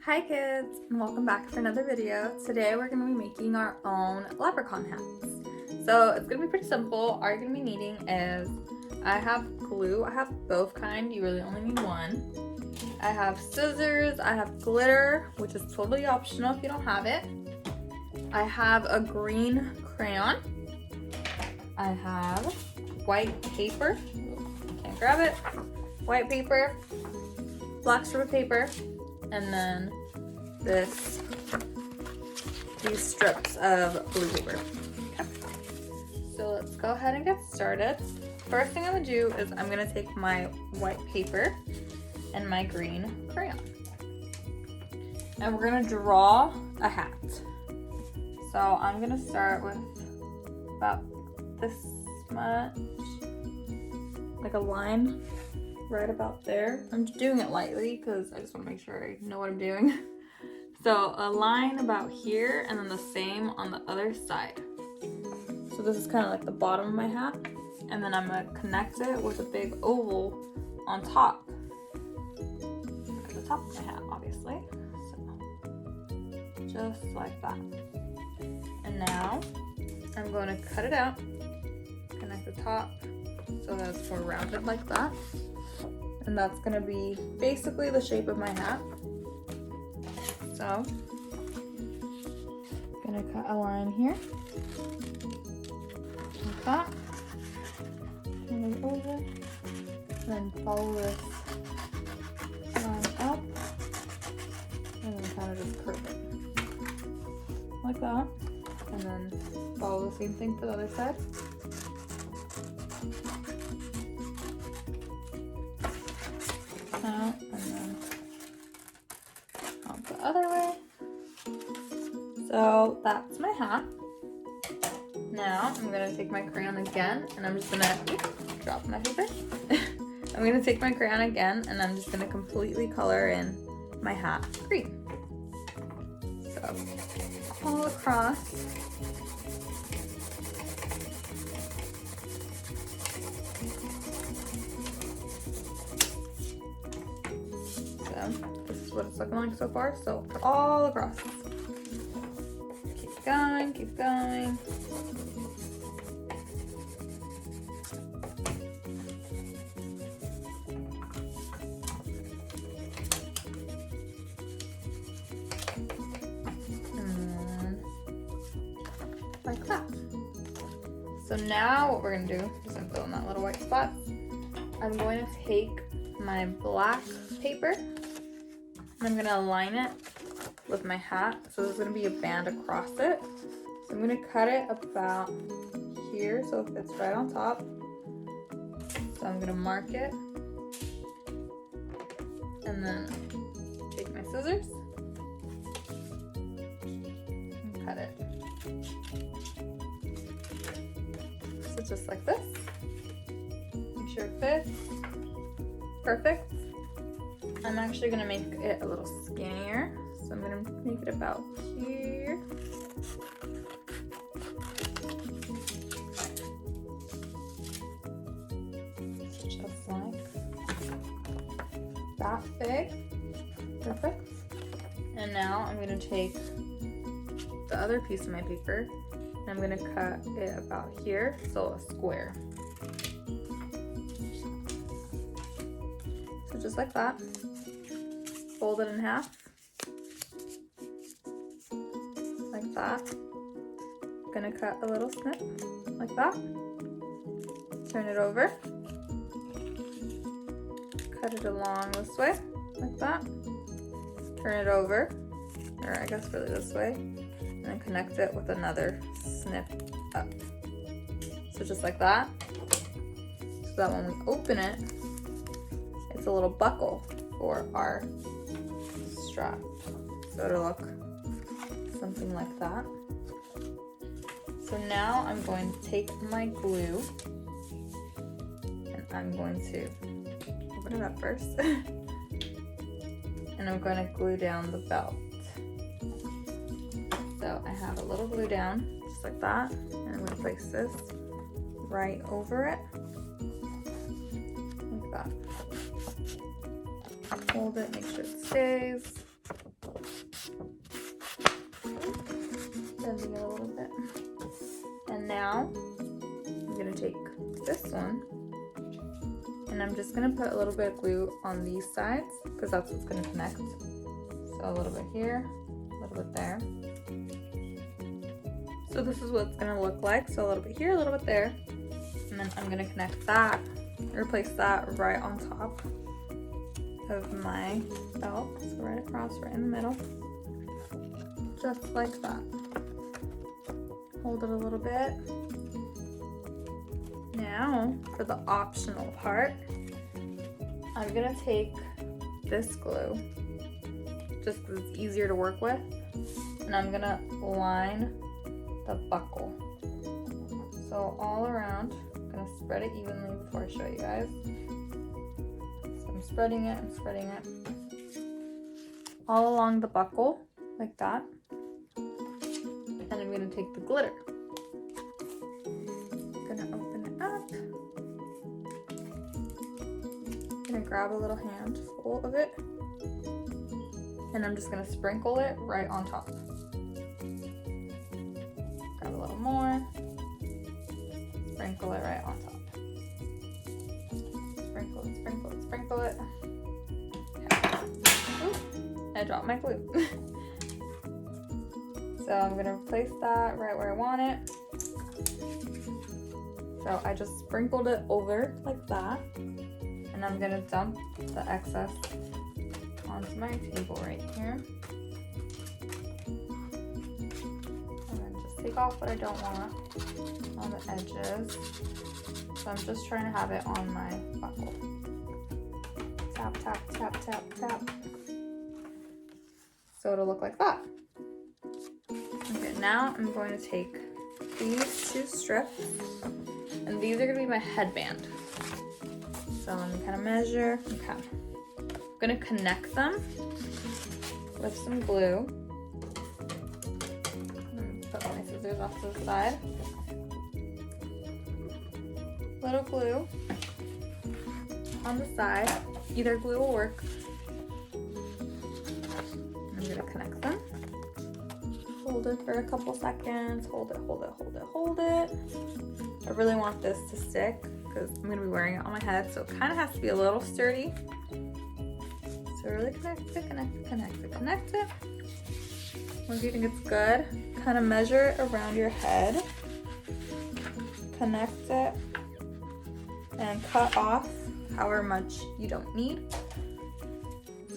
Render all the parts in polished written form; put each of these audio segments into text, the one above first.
Hi kids, and welcome back for another video. Today we're going to be making our own leprechaun hats. So it's going to be pretty simple. All you're going to be needing is, I have glue. I have both kind, you really only need one. I have scissors, I have glitter, which is totally optional if you don't have it. I have a green crayon. I have white paper, can't grab it, white paper, black strip paper, and then these strips of blue paper. Okay. So let's go ahead and get started. First thing I'm gonna do is I'm gonna take my white paper and my green crayon. And we're gonna draw a hat. So I'm gonna start with about this much, like a line right about there. I'm just doing it lightly because I just want to make sure I know what I'm doing. So a line about here and then the same on the other side. So this is kind of like the bottom of my hat, and then I'm going to connect it with a big oval on top. At the top of my hat, obviously. So just like that. And now I'm going to cut it out, connect the top so that it's more rounded like that. And that's gonna be basically the shape of my hat. So, gonna cut a line here, like that, and then over, and then follow this line up, and then kind of just curve it, like that, and then follow the same thing for the other side. Out and then out the other way. So that's my hat. Now I'm gonna take my crayon again, and I'm just gonna drop my paper. I'm gonna take my crayon again, and I'm just gonna completely color in my hat green. So all across. This is what it's looking like so far, so all across. Keep going, keep going. And like that. So now what we're gonna do, just gonna fill in that little white spot. I'm going to take my black paper, and I'm gonna align it with my hat. So there's gonna be a band across it. So I'm gonna cut it about here so it fits right on top. So I'm gonna mark it, and then take my scissors and cut it. So just like this. Make sure it fits. Perfect. I'm actually gonna make it a little skinnier, so I'm gonna make it about here. Just like that big. Perfect. And now I'm gonna take the other piece of my paper, and I'm gonna cut it about here, so a square. So just like that. Fold it in half, like that. Gonna cut a little snip, like that. Turn it over. Cut it along this way, like that. Turn it over, or I guess really this way, and then connect it with another snip up. So just like that. So that when we open it, it's a little buckle for our strap. So it'll look something like that. So now I'm going to take my glue, and I'm going to open it up first. And I'm going to glue down the belt. So I have a little glue down, just like that, and I'm going to place this right over it, like that. Hold it, make sure it stays. now I'm gonna take this one and I'm just gonna put a little bit of glue on these sides because that's what's gonna connect. So a little bit here, a little bit there. So this is what it's gonna look like. So a little bit here, a little bit there. And then I'm gonna connect that, replace that right on top of my belt. So right across, right in the middle. Just like that. Hold it a little bit. Now, for the optional part, I'm gonna take this glue, just because it's easier to work with, and I'm gonna line the buckle. So all around, I'm gonna spread it evenly before I show you guys. So I'm spreading it all along the buckle, like that. And I'm gonna take the glitter. I'm gonna open it up. I'm gonna grab a little handful of it. And I'm just gonna sprinkle it right on top. Grab a little more. Sprinkle it right on top. Sprinkle it, sprinkle it, sprinkle it. Okay. Ooh, I dropped my glue. So I'm gonna place that right where I want it. So I just sprinkled it over like that. And I'm gonna dump the excess onto my table right here. And then just take off what I don't want on the edges. So I'm just trying to have it on my buckle. Tap, tap, tap, tap, tap. So it'll look like that. Okay, now I'm going to take these two strips, and these are going to be my headband. So I'm going to kind of measure. Okay. I'm going to connect them with some glue. Put my scissors off to the side. Little glue on the side. Either glue will work. I'm going to connect them. Hold it for a couple seconds. Hold it, hold it, hold it, hold it. I really want this to stick because I'm going to be wearing it on my head, so it kind of has to be a little sturdy. So really connect it, connect it, connect it, connect it. Once you think it's good, kind of measure it around your head. Connect it and cut off however much you don't need. So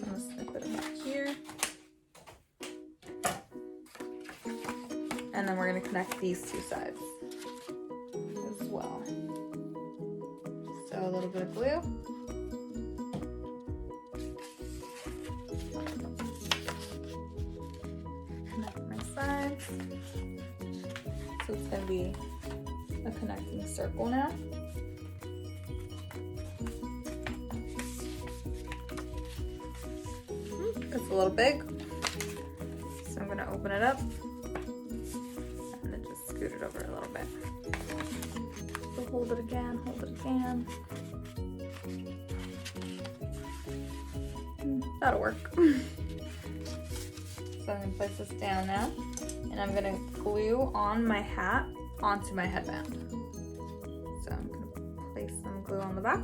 I'm going to snip it about here. And then we're going to connect these two sides as well. So a little bit of glue. Connect my sides. So it's going to be a connecting circle now. It's a little big. So I'm going to open it up. Scoot it over a little bit. So hold it again, hold it again. That'll work. So I'm gonna place this down now, and I'm gonna glue on my hat onto my headband. So I'm gonna place some glue on the back.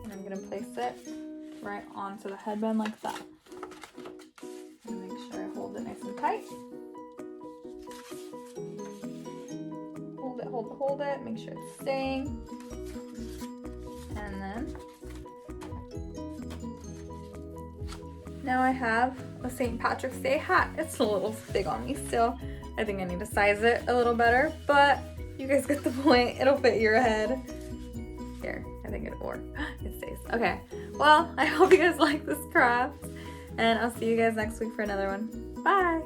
And I'm gonna place it right onto the headband like that. Nice and tight. Hold it, hold it, hold it. Make sure it's staying. And then now I have a St. Patrick's Day hat. It's a little big on me still. I think I need to size it a little better, but you guys get the point. It'll fit your head. Here, I think it'll work. It stays. Okay, well, I hope you guys like this craft, and I'll see you guys next week for another one. Bye!